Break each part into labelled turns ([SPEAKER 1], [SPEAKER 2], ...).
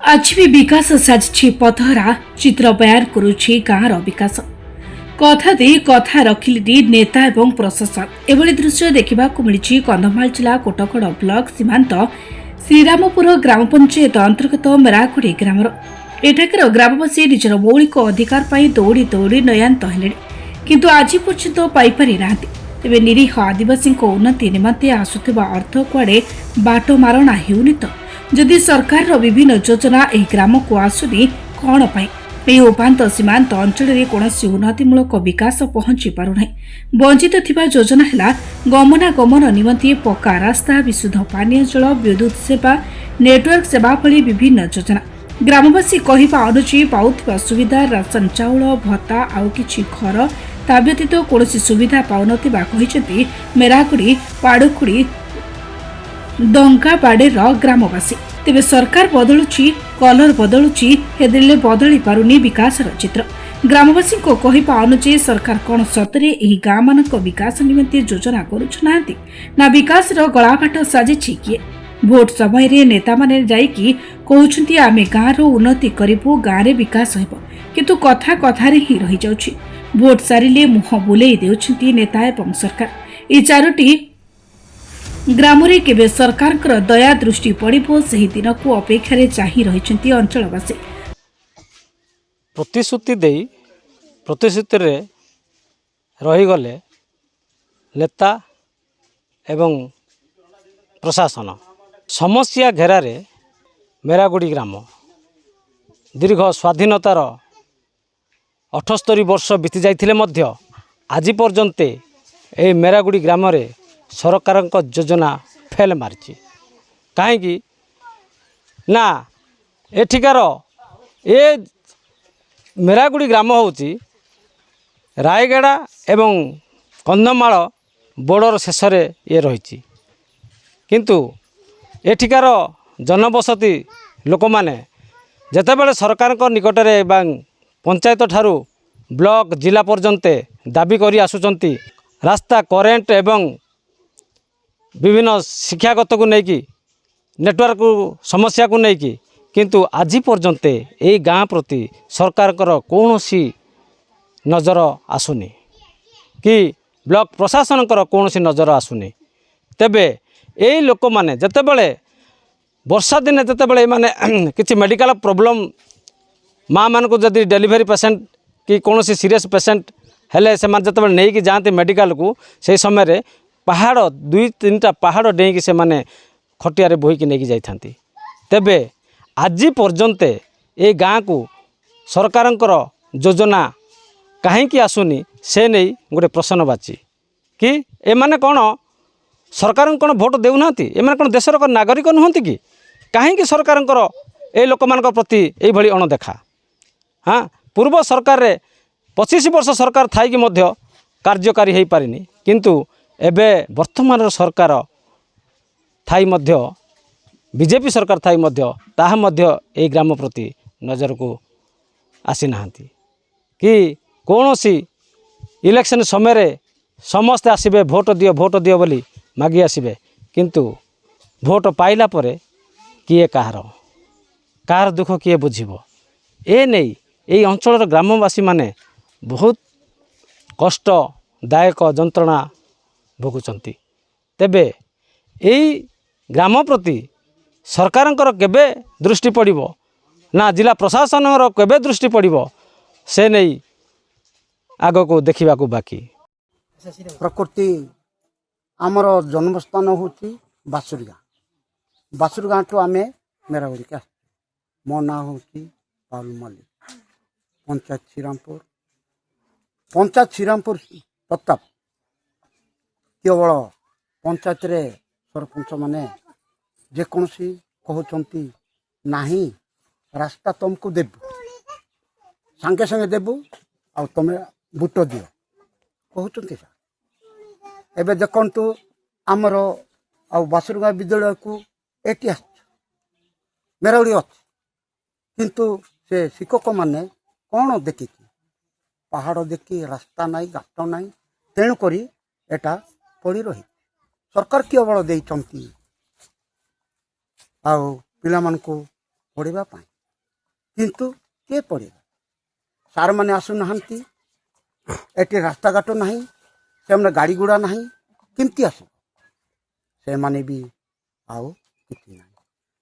[SPEAKER 1] आज भी विकास साजिछि पथहरा चित्र बयान करुछि गाँवर विकास कथा दे कथा रखिले नेता एवं प्रशासन एभली दृश्य देखा मिली कंधमाल जिला कोटगढ़ ब्लॉक सीमांत श्रीरामपुर ग्राम पंचायत अंतर्गत मेराखुड़ी ग्रामर एठाकर ग्रामवासी निजर मौलिक अधिकार पर दौड़ी दौड़ी नयान्त हेले किंतु आज पर्यंत पाइपारि नाहांती। तेबे निरीह आदिवासी उन्नति निमंते आसुथिबा अर्थ कुआडे बाट मारणा हेउनि तो जदि सरकार विभिन्न योजना एही ग्राम को आसुनी कौन पाई एही उपांत सीमांत अंचल कौनसी उन्नतिमूलक विकास पहुंची पारुना। वंचित थिबा योजना है गमनागमन निमंते पक्का रास्ता, विशुद्ध पानीय जल, विद्युत सेवा, नेटवर्क सेवा भली विभिन्न योजना। ग्रामवासी कहवा अनुसार पाउथिबा सुविधा राशन चाउल भत्ता आउ किछि घर ता व्यतीत कौनसी सुविधा पाउनथिबा कहिसेंती मेराकुड़ी पाड़ुखुड़ी दंकाबाड़ेर ग्रामवासी। तेबे सरकार बदलुची, कलर बदलुची, हेदिले बदली पारुनी विकासर चित्र। ग्रामवासी को कहवा अनुसार सरकार कौन सतरे एही गाँ मानक विकास निमंते योजना करुछनांती ना विकासर गलाबाट साजिछि किए। भोट समय रे नेता माने जाइकी कहउछंती आमे गाँर उन्नति करिबु, गाँरे विकास हेबो, किंतु कथा कथारे ही रही जाउछि। भोट सारिले मुह बुलेई देउछंती नेता एवं सरकार। ए चारोटी ग्रामरे केबे सरकार दया दृष्टि पड़िबो सही दिन को अपेक्षा चाही रहिछंती अंचलवासी।
[SPEAKER 2] प्रतिश्रुति देई प्रतिश्रुति रे रही गले नेता एवं प्रशासन समस्या घेरारे मेरागुड़ी ग्राम दीर्घ स्वाधीनतार 78 वर्ष बीती जाइथिले मध्य आज पर्यंत ए मेरागुड़ी ग्राम रे सरकार योजना फेल मारी कहीं ना एठिकार ए मेरागुड़ी ग्राम होची रायगड़ा एवं कंधमाल बॉर्डर शेष ये रही किंतु एठिकार जनबसती लोक माने जेतेबेले सरकार निकटरे एवं पंचायत ठारू ब्लॉक जिला पर्यंत दाबी करी आसुचंती रास्ता करेंट एवं विभिन्न शिक्षागत को लेकिन नेटवर्क समस्या को लेकिन किंतु आज पर्यंत यही गाँ प्रति सरकार कौन सी नजर आसुनी कि ब्लॉक प्रशासन कौन सी नजर आसुनी। तेबे यही लोक माने जतेबेले वर्षा दिन जतेबेले माने किसी मेडिकल प्रॉब्लम माँ मान को जदि डेलीवरी पेसेंट कि कौन सी सीरियस पेसेंट हेले से जतेबेले नहीं कि जाते मेडिकल को से समय पहाड़ 2-3टा पहाड़ डेईकी से माने खटिया बोहीकी नहीं जाती। तेबे आज पर्यंत ए गाँ को सरकार योजना कहीं आसुनी से नहीं गोटे प्रश्न बाची कि एमाने कौन सरकार कौन भोट देना एमाने कौन देशर नागरिक नुहति कि कहीं सरकार ए लोक मान प्रति यही अणदेखा। हाँ पूर्व सरकार रे 25 वर्ष सरकार थाई मध्य कार्यकारी हो पारिनी किंतु एबे वर्तमान सरकार थाई मध्य बीजेपी सरकार थाई मध्य ताहा मध्य ए ग्राम प्रति नजर को आसी नाहांती कि कौन सी इलेक्शन समय रे समस्ते आसबे भोट दियो बोली मागी आसबे किंतु भोट पाइला परे किए कहार दुख किए बुझिबो ए नहीं यही अंचल ग्रामवासी माने बहुत कष्टदायक जंत्रणा भोगुचंती। तेबे यही ग्राम प्रति सरकार केबे दृष्टि पड़िबो ना जिला प्रशासन केबे दृष्टि पड़िबो से नहीं आग को देखा बाकी।
[SPEAKER 3] प्रकृति आमर जन्मस्थान होची बासुरी गाँ ठू आम मेरागुड़ी के मो ना हूँ पालू मल्लिक पंचायत श्रीरामपुर प्रताप केवल पंचायत रे सरपंच माने जेकोसी कहते नाही रास्ता तुमको देबू सांगे सांगे देबू आ तुम बुट दियो कहते एबे देखु आमर आ बासुरगाँ विद्यालय को एटी मेरागुड़ी अच्छी किंतु से शिक्षक माने कौन देखी पहाड़ देखी रास्ता नाई घाट नाई तेणुक एटा पड़ी रही सरकार केवल देइचंती आ पिला मानकु पढ़ाइबा କିନ୍ତୁ କିଏ ପଢ଼ିବେ? ସାର୍ମାନେ ଆସୁନାହାନ୍ତି, ଏଠି ରାସ୍ତାଘାଟ ନାହିଁ, ସେମାନେ ଗାଡ଼ି ଗୁଡ଼ା ନାହିଁ, କେମିତି ଆସିବ? ସେମାନେ ବି ଆଉ କିଛି ନାହିଁ।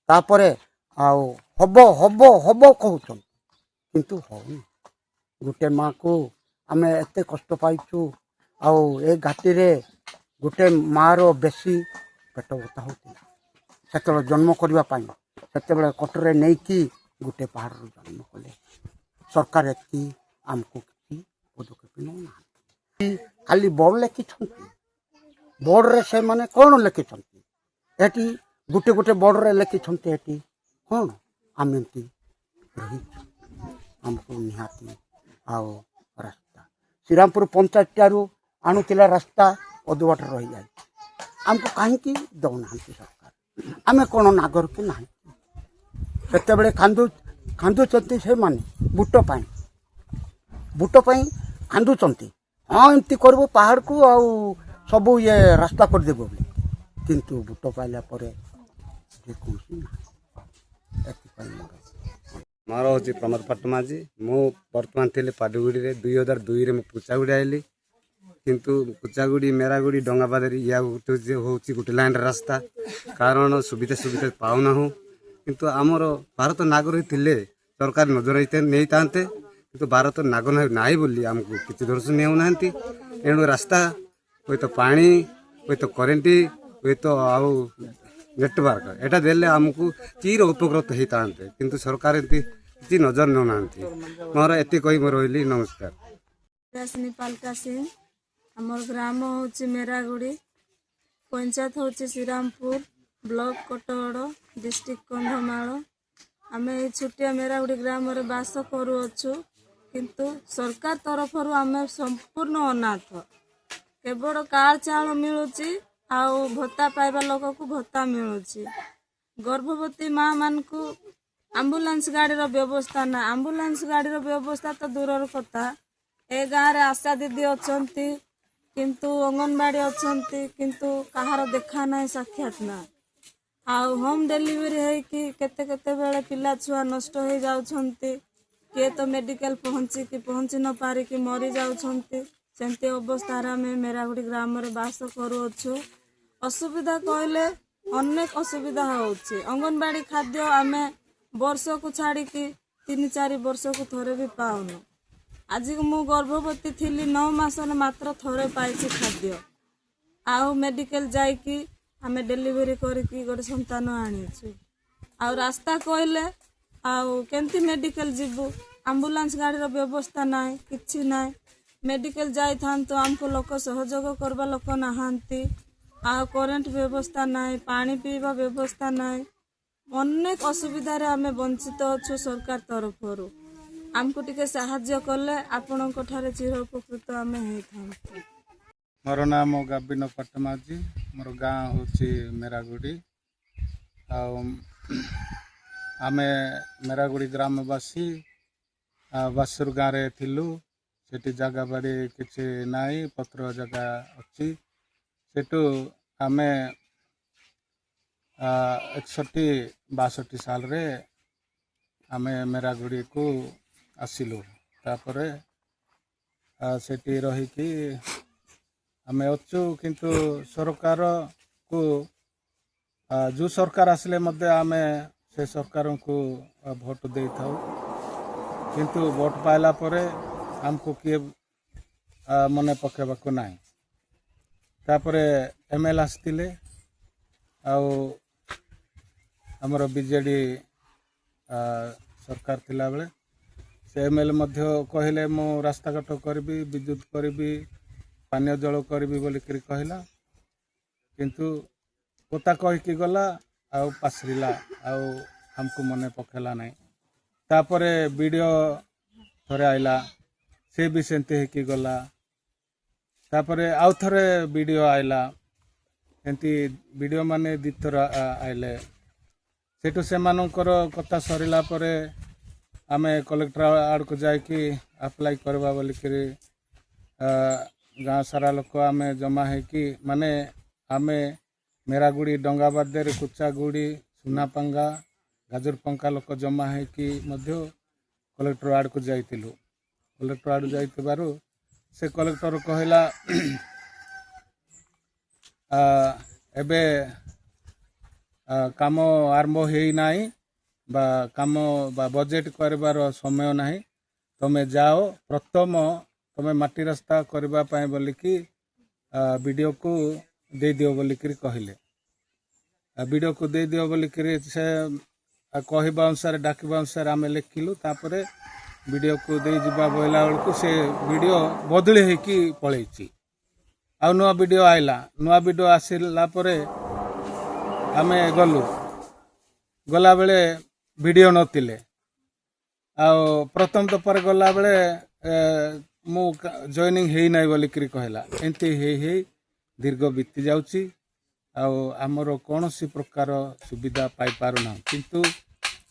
[SPEAKER 3] ତାପରେ ଆଉ ହବ ହବ ହବ କହୁଛନ୍ତି, କିନ୍ତୁ ହଉନି। ଗୋଟେ ମାଆକୁ ଆମେ ଏତେ କଷ୍ଟ ପାଇଛୁ। ଆଉ ଏ ଘାଟିରେ ଗୋଟେ ମାଆର ବେଶୀ ପେଟ ବଥା ହେଉଥିଲା ସେତେବେଳେ ଜନ୍ମ କରିବା ପାଇଁ। ସେତେବେଳେ କଟରେ ନେଇକି ଗୋଟେ ପାହାଡ଼ରୁ ଜନ୍ମ କଲେ। ସରକାର ଏତିକି ଆମକୁ କିଛି ପଦକ୍ଷେପ ନେଉନାହାନ୍ତି। ଖାଲି ବୋର୍ଡ଼ ଲେଖିଛନ୍ତି। ବୋର୍ଡ଼ରେ ସେମାନେ କ'ଣ ଲେଖିଛନ୍ତି? ଏଠି ଗୋଟେ ଗୋଟେ ବୋର୍ଡ଼ରେ ଲେଖିଛନ୍ତି ଏଠି କ'ଣ ଆମେ ଏମିତି ରହିଛୁ। ଆମକୁ ନିହାତି ଆଉ ରାସ୍ତା ଶ୍ରୀରାମପୁର ପଞ୍ଚାୟତଠାରୁ ଆଣୁଥିଲା ରାସ୍ତା ଅଧବାଟରେ ରହିଯାଇଛି। ଆମକୁ କାହିଁକି ଦେଉନାହାନ୍ତି ସରକାର? ଆମେ କ'ଣ ନାଗରିକ ନାହିଁ? ସେତେବେଳେ କାନ୍ଦୁଛନ୍ତି ସେମାନେ ବୁଟ ପାଇଁ କାନ୍ଦୁଛନ୍ତି। ହଁ ଏମିତି କରିବୁ ପାହାଡ଼କୁ ଆଉ ସବୁ ଇଏ ରାସ୍ତା କରିଦେବୁ ବୋଲି, କିନ୍ତୁ ବୁଟ ପାଇଲା ପରେ ଯେକୌଣସି ନାହିଁ। ଏଥିପାଇଁ
[SPEAKER 4] ମୋର ହେଉଛି ପ୍ରମୋଦ ପଟ୍ଟମାଝୀ। ମୁଁ ବର୍ତ୍ତମାନ ଥିଲି ପାଟଗୁଡ଼ିରେ। 2002ରେ ମୁଁ କୁଚାଗୁଡ଼ି ଆଇଲି, କିନ୍ତୁ କୁଚାଗୁଡ଼ି ମେରାଗୁଡ଼ି ଡଙ୍ଗାବାଦାରୀ ୟା ହେଉଛି ଗୋଟେ ଲାଇନ୍ର ରାସ୍ତା। କାରଣ ସୁବିଧା ପାଉନାହୁଁ। କିନ୍ତୁ ଆମର ଭାରତ ନାଗରିକ ଥିଲେ ସରକାର ନଜର ନେଇଥାନ୍ତେ, କିନ୍ତୁ ଭାରତ ନାଗରିକ ନାହିଁ ବୋଲି ଆମକୁ କିଛି ଦର୍ଶନ ନେଉନାହାନ୍ତି। ଏଣୁ ରାସ୍ତା ହୁଏତ ପାଣି ହୁଏତ କରେଣ୍ଟ ହୁଏତ ଆଉ ନେଟୱାର୍କ ଏଇଟା ଦେଲେ ଆମକୁ ଚିର ଉପକୃତ ହେଇଥାନ୍ତେ, କିନ୍ତୁ ସରକାର ଏମିତି କିଛି ନଜର ନେଉନାହାନ୍ତି। ମୋର ଏତେ କହି ମୁଁ ରହିଲି। ନମସ୍କାର।
[SPEAKER 5] ପାଲକା ସିଂ। ଆମର ଗ୍ରାମ ହେଉଛି ମେରାଗୁଡ଼ି, ପଞ୍ଚାୟତ ହେଉଛି ଶ୍ରୀରାମପୁର, ବ୍ଲକ କୋଟଗଡ଼, ଡିଷ୍ଟ୍ରିକ୍ଟ କନ୍ଧମାଳ। ଆମେ ଏଇ ଛୋଟିଆ ମେରାଗୁଡ଼ି ଗ୍ରାମରେ ବାସ କରୁଅଛୁ, କିନ୍ତୁ ସରକାର ତରଫରୁ ଆମେ ସମ୍ପୂର୍ଣ୍ଣ ଅନାଥ। କେବଳ କାର୍ଡ଼ ଚାଉଳ ମିଳୁଛି ଆଉ ଭତ୍ତା ପାଇବା ଲୋକକୁ ଭତ୍ତା ମିଳୁଛି। ଗର୍ଭବତୀ ମା ମାନଙ୍କୁ ଆମ୍ବୁଲାନ୍ସ ଗାଡ଼ିର ବ୍ୟବସ୍ଥା ନାହିଁ। ଆମ୍ବୁଲାନ୍ସ ଗାଡ଼ିର ବ୍ୟବସ୍ଥା ତ ଦୂରର କଥା, ଏ ଗାଁରେ ଆଶା ଦିଦି ଅଛନ୍ତି, କିନ୍ତୁ ଅଙ୍ଗନବାଡ଼ି ଅଛନ୍ତି, କିନ୍ତୁ କାହାର ଦେଖା ନାହିଁ, ସାକ୍ଷାତ ନାହିଁ। ଆଉ ହୋମ୍ ଡେଲିଭରି ହେଇକି କେତେବେଳେ ପିଲା ଛୁଆ ନଷ୍ଟ ହେଇଯାଉଛନ୍ତି। କିଏ ତ ମେଡ଼ିକାଲ ପହଞ୍ଚି ନ ପାରିକି ମରିଯାଉଛନ୍ତି। ସେମିତି ଅବସ୍ଥାରେ ଆମେ ମେରାଗୁଡ଼ି ଗ୍ରାମରେ ବାସ କରୁଅଛୁ। ଅସୁବିଧା କହିଲେ ଅନେକ ଅସୁବିଧା ହେଉଛି। ଅଙ୍ଗନବାଡ଼ି ଖାଦ୍ୟ ଆମେ ବର୍ଷକୁ ଛାଡ଼ିକି 3-4 ବର୍ଷକୁ ଥରେ ବି ପାଉନୁ। ଆଜି ମୁଁ ଗର୍ଭବତୀ ଥିଲି, 9 ମାସରେ ମାତ୍ର ଥରେ ପାଇଛି ଖାଦ୍ୟ। ଆଉ ମେଡ଼ିକାଲ ଯାଇକି ଆମେ ଡେଲିଭରି କରିକି ଗୋଟେ ସନ୍ତାନ ଆଣିଛୁ। ଆଉ ରାସ୍ତା କହିଲେ ଆଉ କେମିତି ମେଡ଼ିକାଲ ଯିବୁ? ଆମ୍ବୁଲାନ୍ସ ଗାଡ଼ିର ବ୍ୟବସ୍ଥା ନାହିଁ, କିଛି ନାହିଁ। ମେଡ଼ିକାଲ ଯାଇଥାନ୍ତୁ, ଆମକୁ ଲୋକ ସହଯୋଗ କରିବା ଲୋକ ନାହାନ୍ତି। ଆଉ କରେଣ୍ଟ ବ୍ୟବସ୍ଥା ନାହିଁ, ପାଣି ପିଇବା ବ୍ୟବସ୍ଥା ନାହିଁ। ଅନେକ ଅସୁବିଧାରେ ଆମେ ବଞ୍ଚିତ ଅଛୁ। ସରକାର ତରଫରୁ ଆମକୁ ଟିକେ ସାହାଯ୍ୟ କଲେ ଆପଣଙ୍କ ଠାରେ ଚିର ଉପକୃତ ଆମେ ହେଇଥାନ୍ତୁ।
[SPEAKER 6] ମୋର ନାମ ଗାବିନ ପଟ୍ଟମାଝୀ। ମୋର ଗାଁ ହେଉଛି ମେରାଗୁଡ଼ି। ଆଉ ଆମେ ମେରାଗୁଡ଼ି ଗ୍ରାମବାସୀ ବାସୁର ଗାଁରେ ଥିଲୁ। ସେଠି ଜାଗା ବାଡ଼ି କିଛି ନାହିଁ, ପତ୍ର ଜାଗା ଅଛି। ସେଠୁ ଆମେ 61-62 ସାଲରେ ଆମେ ମେରାଗୁଡ଼ିକୁ ଆସିଲୁ। ତାପରେ ସେଠି ରହିକି ଆମେ ଅଛୁ, କିନ୍ତୁ ସରକାରକୁ ଯେଉଁ ସରକାର ଆସିଲେ ମଧ୍ୟ ଆମେ ସେ ସରକାରଙ୍କୁ ଭୋଟ ଦେଇଥାଉ। କିନ୍ତୁ ଭୋଟ ପାଇଲା ପରେ ଆମକୁ କିଏ ମନେ ପକାଇବାକୁ ନାହିଁ। ତାପରେ ML ଆସିଥିଲେ, ଆଉ ଆମର ବିଜେଡ଼ି ସରକାର ଥିଲାବେଳେ ସେ ML ମଧ୍ୟ କହିଲେ ମୁଁ ରାସ୍ତାଘାଟ କରିବି, ବିଦ୍ୟୁତ କରିବି, ପାନୀୟ ଜଳ କରିବି ବୋଲିକରି କହିଲା। କିନ୍ତୁ କଥା କହିକି ଗଲା ଆଉ ପାସରିଲା, ଆଉ ଆମକୁ ମନେ ପକେଇଲା ନାହିଁ। ତାପରେ ବିଡ଼ିଓ ଥରେ ଆଇଲା, ସେ ବି ସେମିତି ହେଇକି ଗଲା। ତାପରେ ଆଉ ଥରେ ବିଡ଼ିଓ ଆଇଲା, ଏମିତି ବିଡ଼ିଓ ମାନେ 2 ଥର ଆଇଲେ। ସେଠୁ ସେମାନଙ୍କର କଥା ସରିଲା ପରେ ଆମେ କଲେକ୍ଟର ଆଡ଼କୁ ଯାଇକି ଆପ୍ଲାଏ କରିବା ବୋଲିକରି ଗାଁ ସାରା ଲୋକ ଆମେ ଜମା ହେଇକି, ମାନେ ଆମେ ମେରାଗୁଡ଼ି ଡଙ୍ଗାବାଦେର କୁଚାଗୁଡ଼ି ସୁନାପାଙ୍ଗା ଗାଜରପଙ୍କା ଲୋକ ଜମା ହେଇକି ମଧ୍ୟ କଲେକ୍ଟର ଆଡ଼କୁ ଯାଇଥିଲୁ। କଲେକ୍ଟର ଆଡ଼କୁ ଯାଇଥିବାରୁ ସେ କଲେକ୍ଟର କହିଲା ଏବେ କାମ ଆରମ୍ଭ ହେଇନାହିଁ ବା କାମ ବା ବଜେଟ୍ କରିବାର ସମୟ ନାହିଁ, ତୁମେ ଯାଅ ପ୍ରଥମ ତୁମେ ମାଟି ରାସ୍ତା କରିବା ପାଇଁ ବୋଲିକି ବିଡ଼ିଓକୁ ଦେଇଦିଅ ବୋଲିକିରି କହିଲେ। ବିଡ଼ିଓକୁ ଦେଇଦିଅ ବୋଲିକିରି ସେ କହିବା ଅନୁସାରେ ଡାକିବା ଅନୁସାରେ ଆମେ ଲେଖିଲୁ। ତାପରେ ବିଡ଼ିଓକୁ ଦେଇଯିବା ବୋଇଲା ବେଳକୁ ସେ ବିଡ଼ିଓ ବଦଳି ହେଇକି ପଳେଇଛି। ଆଉ ନୂଆ ବିଡ଼ିଓ ଆଇଲା। ନୂଆ ବିଡ଼ିଓ ଆସିଲା ପରେ ଆମେ ଗଲାବେଳେ ଭିଡ଼ିଓ ନଥିଲେ। ଆଉ ପ୍ରଥମ ଦଫାରେ ଗଲାବେଳେ ମୁଁ ଜଏନିଂ ହେଇନାହିଁ ବୋଲିକିରି କହିଲା। ଏମିତି ହେଇ ଦୀର୍ଘ ବିତି ଯାଉଛି। ଆଉ ଆମର କୌଣସି ପ୍ରକାର ସୁବିଧା ପାଇପାରୁନାହୁଁ। କିନ୍ତୁ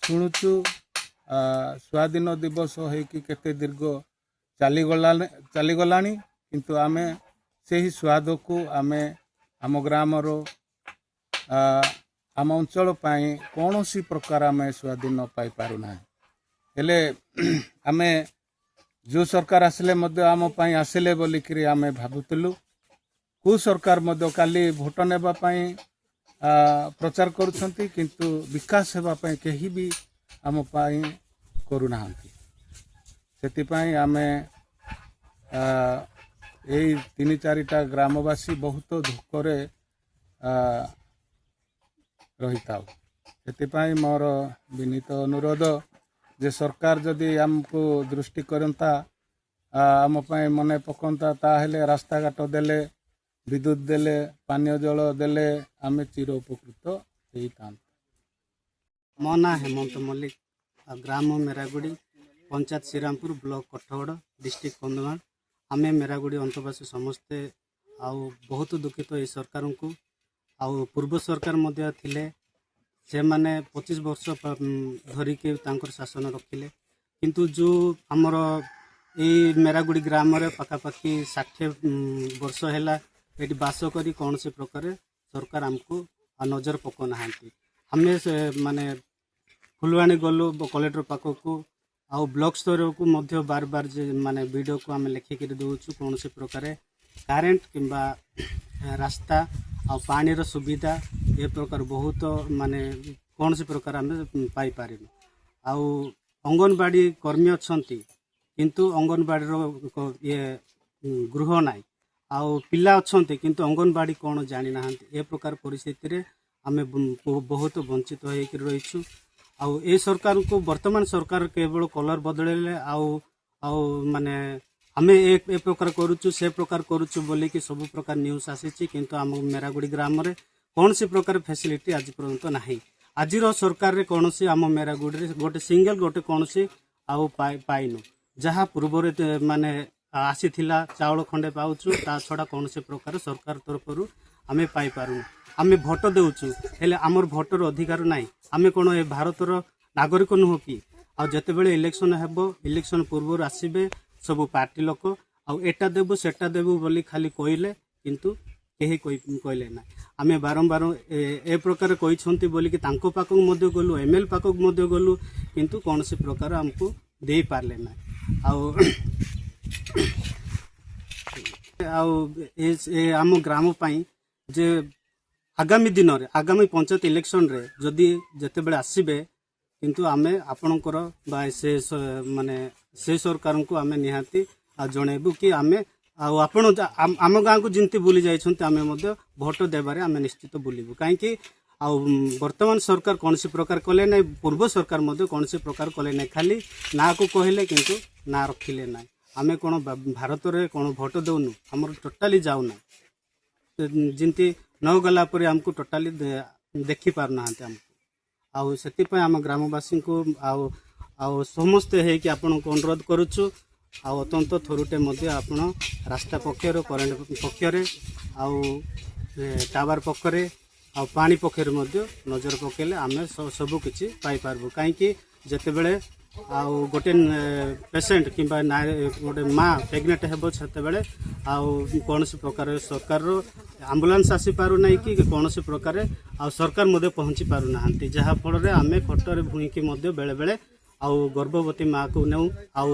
[SPEAKER 6] ଶୁଣୁଛୁ ସ୍ୱାଧୀନ ଦିବସ ହେଇକି କେତେ ଦୀର୍ଘ ଚାଲିଗଲାଣି, କିନ୍ତୁ ଆମେ ସେହି ସ୍ୱାଦକୁ ଆମେ ଆମ ଗ୍ରାମର ଆମ ଅଞ୍ଚଳ ପାଇଁ କୌଣସି ପ୍ରକାର ଆମେ ସ୍ୱାଧୀନ ପାଇପାରୁନାହିଁ। ହେଲେ ଆମେ ଯେଉଁ ସରକାର ଆସିଲେ ମଧ୍ୟ ଆମ ପାଇଁ ଆସିଲେ ବୋଲିକିରି ଆମେ ଭାବୁଥିଲୁ। କେଉଁ ସରକାର ମଧ୍ୟ କାଲି ଭୋଟ ନେବା ପାଇଁ ପ୍ରଚାର କରୁଛନ୍ତି, କିନ୍ତୁ ବିକାଶ ହେବା ପାଇଁ କେହି ବି ଆମ ପାଇଁ କରୁନାହାନ୍ତି। ସେଥିପାଇଁ ଆମେ ଏଇ 3-4ଟା ଗ୍ରାମବାସୀ ବହୁତ ଦୁଃଖରେ ରହିଥାଉ। ସେଥିପାଇଁ ମୋର ବିନୀତ ଅନୁରୋଧ ଯେ ସରକାର ଯଦି ଆମକୁ ଦୃଷ୍ଟି କରନ୍ତା, ଆମ ପାଇଁ ମନେ ପକାନ୍ତା, ତାହେଲେ ରାସ୍ତାଘାଟ ଦେଲେ, ବିଦ୍ୟୁତ ଦେଲେ, ପାନୀୟ ଜଳ ଦେଲେ ଆମେ ଚିର ଉପକୃତ ହେଇଥାନ୍ତୁ।
[SPEAKER 7] ମୋ ନାଁ ହେମନ୍ତ ମଲ୍ଲିକ, ଗ୍ରାମ ମେରାଗୁଡ଼ି, ପଞ୍ଚାୟତ ଶ୍ରୀରାମପୁର, ବ୍ଲକ କଠଗଡ଼, ଡିଷ୍ଟ୍ରିକ୍ଟ କନ୍ଧମାଳ। ଆମେ ମେରାଗୁଡ଼ି ଅନ୍ତବାସୀ ସମସ୍ତେ ଆଉ ବହୁତ ଦୁଃଖିତ ଏଇ ସରକାରଙ୍କୁ। ଆଉ ପୂର୍ବ ସରକାର ମଧ୍ୟ ଥିଲେ, ସେମାନେ 25 ବର୍ଷ ଧରିକି ତାଙ୍କର ଶାସନ ରଖିଲେ। କିନ୍ତୁ ଯେଉଁ ଆମର ଏଇ ମେରାଗୁଡ଼ି ଗ୍ରାମରେ ପାଖାପାଖି 60 ବର୍ଷ ହେଲା ଏଠି ବାସ କରି କୌଣସି ପ୍ରକାର ସରକାର ଆମକୁ ନଜର ପକାଉନାହାନ୍ତି। ଆମେ ମାନେ ଫୁଲବାଣୀ ଗଲୁ କଲେକ୍ଟର ପାଖକୁ, ଆଉ ବ୍ଲକ ସ୍ତରକୁ ମଧ୍ୟ ବାର ଯେ ମାନେ ବିଡ଼ିଓକୁ ଆମେ ଲେଖିକିରି ଦେଉଛୁ। କୌଣସି ପ୍ରକାର କାରେଣ୍ଟ କିମ୍ବା ରାସ୍ତା ଆଉ ପାଣିର ସୁବିଧା ଏ ପ୍ରକାର ବହୁତ ମାନେ କୌଣସି ପ୍ରକାର ଆମେ ପାଇପାରିନୁ। ଆଉ ଅଙ୍ଗନବାଡ଼ି କର୍ମୀ ଅଛନ୍ତି, କିନ୍ତୁ ଅଙ୍ଗନବାଡ଼ିର ଗୃହ ନାହିଁ। ଆଉ ପିଲା ଅଛନ୍ତି, କିନ୍ତୁ ଅଙ୍ଗନବାଡ଼ି କ'ଣ ଜାଣିନାହାନ୍ତି। ଏ ପ୍ରକାର ପରିସ୍ଥିତିରେ ଆମେ ବହୁତ ବଞ୍ଚିତ ହେଇକି ରହିଛୁ। ଆଉ ଏ ସରକାରଙ୍କୁ ବର୍ତ୍ତମାନ ସରକାର କେବଳ କଲର ବଦଳେଇଲେ ଆଉ ମାନେ ଆମେ ଏ ପ୍ରକାର କରୁଛୁ ସେ ପ୍ରକାର କରୁଛୁ ବୋଲିକି ସବୁ ପ୍ରକାର ନ୍ୟୁଜ୍ ଆସିଛି, କିନ୍ତୁ ଆମ ମେରାଗୁଡ଼ି ଗ୍ରାମରେ କୌଣସି ପ୍ରକାର ଫ୍ୟାସିଲିଟି ଆଜି ପର୍ଯ୍ୟନ୍ତ ନାହିଁ। ଆଜିର ସରକାରରେ କୌଣସି ଆମ ମେରାଗୁଡ଼ିରେ ଗୋଟେ କୌଣସି ଆଉ ପାଇନୁ। ଯାହା ପୂର୍ବରେ ମାନେ ଆସିଥିଲା ଚାଉଳ ଖଣ୍ଡେ ପାଉଛୁ, ତା ଛଡ଼ା କୌଣସି ପ୍ରକାର ସରକାର ତରଫରୁ ଆମେ ପାଇପାରୁନୁ। ଆମେ ଭୋଟ ଦେଉଛୁ, ହେଲେ ଆମର ଭୋଟର ଅଧିକାର ନାହିଁ। ଆମେ କ'ଣ ଏ ଭାରତର ନାଗରିକ ନୁହଁ କି? ଆଉ ଯେତେବେଳେ ଇଲେକ୍ସନ୍ ହେବ, ଇଲେକ୍ସନ୍ ପୂର୍ବରୁ ଆସିବେ ସବୁ ପାର୍ଟି ଲୋକ, ଆଉ ଏଟା ଦେବୁ ସେଟା ଦେବୁ ବୋଲି ଖାଲି କହିଲେ, କିନ୍ତୁ କେହି କହିଲେ ନାହିଁ। ଆମେ ବାରମ୍ବାର ଏ ପ୍ରକାର କହିଛନ୍ତି ବୋଲିକି ତାଙ୍କ ପାଖକୁ ମଧ୍ୟ ଗଲୁ, ML ପାଖକୁ ମଧ୍ୟ ଗଲୁ, କିନ୍ତୁ କୌଣସି ପ୍ରକାର ଆମକୁ ଦେଇପାରିଲେ ନାହିଁ। ଆଉ ଆମ ଗ୍ରାମ ପାଇଁ ଯେ ଆଗାମୀ ଦିନରେ ଆଗାମୀ ପଞ୍ଚାୟତ ଇଲେକ୍ସନ୍ରେ ଯେତେବେଳେ ଆସିବେ, କିନ୍ତୁ ଆମେ ଆପଣଙ୍କର ବା ସେ ସରକାରଙ୍କୁ ଆମେ ନିହାତି ଜଣେଇବୁ କି ଆମେ ଆଉ ଆପଣ ଆମ ଗାଁକୁ ଯେମିତି ବୁଲି ଯାଇଛନ୍ତି, ଆମେ ମଧ୍ୟ ଭୋଟ ଦେବାରେ ଆମେ ନିଶ୍ଚିତ ବୁଲିବୁ। କାହିଁକି ଆଉ ବର୍ତ୍ତମାନ ସରକାର କୌଣସି ପ୍ରକାର କଲେ ନାହିଁ, ପୂର୍ବ ସରକାର ମଧ୍ୟ କୌଣସି ପ୍ରକାର କଲେ ନାହିଁ। ଖାଲି ନାଁକୁ କହିଲେ, କିନ୍ତୁ ନାଁ ରଖିଲେ ନାହିଁ। ଆମେ କ'ଣ ଭାରତରେ କ'ଣ ଭୋଟ ଦେଉନୁ? ଆମର ଟୋଟାଲି ଯାଉନାହିଁ। ଯେମିତି ନ ଗଲା ପରେ ଆମକୁ ଟୋଟାଲି ଦେଖିପାରୁନାହାନ୍ତି ଆମକୁ। ଆଉ ସେଥିପାଇଁ ଆମ ଗ୍ରାମବାସୀଙ୍କୁ ଆଉ ସମସ୍ତେ ହେଇକି ଆପଣଙ୍କୁ ଅନୁରୋଧ କରୁଛୁ। ଆଉ ଅତ୍ୟନ୍ତ ଥରୁଟେ ମଧ୍ୟ ଆପଣ ରାସ୍ତା ପକ୍ଷରେ, କରେଣ୍ଟ ପକ୍ଷରେ, ଆଉ ଟାୱାର ପକ୍ଷରେ, ଆଉ ପାଣି ପକ୍ଷରେ ମଧ୍ୟ ନଜର ପକାଇଲେ ଆମେ ସବୁ କିଛି ପାଇପାରିବୁ। କାହିଁକି ଯେତେବେଳେ ଆଉ ଗୋଟେ ପେସେଣ୍ଟ କିମ୍ବା ଗୋଟେ ମା ପ୍ରେଗନେଣ୍ଟ ହେବ, ସେତେବେଳେ ଆଉ କୌଣସି ପ୍ରକାର ସରକାରର ଆମ୍ବୁଲାନ୍ସ ଆସିପାରୁନାହିଁ କି କୌଣସି ପ୍ରକାର ଆଉ ସରକାର ମଧ୍ୟ ପହଞ୍ଚି ପାରୁନାହାନ୍ତି। ଯାହାଫଳରେ ଆମେ ଖଟରେ ଭୁଇଁକି ମଧ୍ୟ ବେଳେବେଳେ ଆଉ ଗର୍ଭବତୀ ମାଆକୁ ନେଉ ଆଉ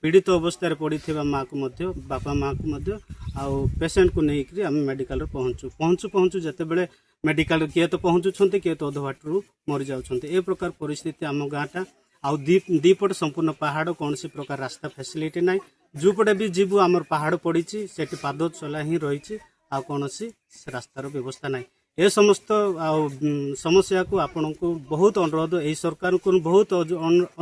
[SPEAKER 7] ପୀଡ଼ିତ ଅବସ୍ଥାରେ ପଡ଼ିଥିବା ମାଆକୁ ମଧ୍ୟ ବାପା ମାଆକୁ ମଧ୍ୟ ଆଉ ପେସେଣ୍ଟକୁ ନେଇକରି ଆମେ ମେଡ଼ିକାଲରେ ପହଞ୍ଚୁ ଯେତେବେଳେ ମେଡ଼ିକାଲରେ କିଏ ତ ପହଞ୍ଚୁଛନ୍ତି କିଏ ତ ଅଧ ବାଟରୁ ମରିଯାଉଛନ୍ତି। ଏ ପ୍ରକାର ପରିସ୍ଥିତି ଆମ ଗାଁଟା। ଆଉ ଦିପଟେ ସମ୍ପୂର୍ଣ୍ଣ ପାହାଡ଼, କୌଣସି ପ୍ରକାର ରାସ୍ତା ଫ୍ୟାସିଲିଟି ନାହିଁ। ଯେଉଁପଟେ ବି ଯିବୁ ଆମର ପାହାଡ଼ ପଡ଼ିଛି, ସେଠି ପାଦ ଚଲା ହିଁ ରହିଛି, ଆଉ କୌଣସି ରାସ୍ତାର ବ୍ୟବସ୍ଥା ନାହିଁ। ଏ ସମସ୍ତ ଆଉ ସମସ୍ୟାକୁ ଆପଣଙ୍କୁ ବହୁତ ଅନୁରୋଧ, ଏହି ସରକାରଙ୍କୁ ବହୁତ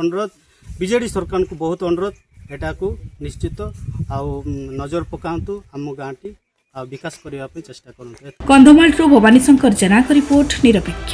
[SPEAKER 7] ଅନୁରୋଧ, ବିଜେଡି ସରକାରଙ୍କୁ ବହୁତ ଅନୁରୋଧ, ଏଟାକୁ ନିଶ୍ଚିତ ଆଉ ନଜର ପକାନ୍ତୁ, ଆମ ଗାଁଟି ଆଉ ବିକାଶ କରିବା ପାଇଁ ଚେଷ୍ଟା କରନ୍ତୁ।
[SPEAKER 1] କନ୍ଧମାଳରୁ ଭବାନୀ ଶଙ୍କର ଜେନାଙ୍କ ରିପୋର୍ଟ, ନିରପେକ୍ଷ।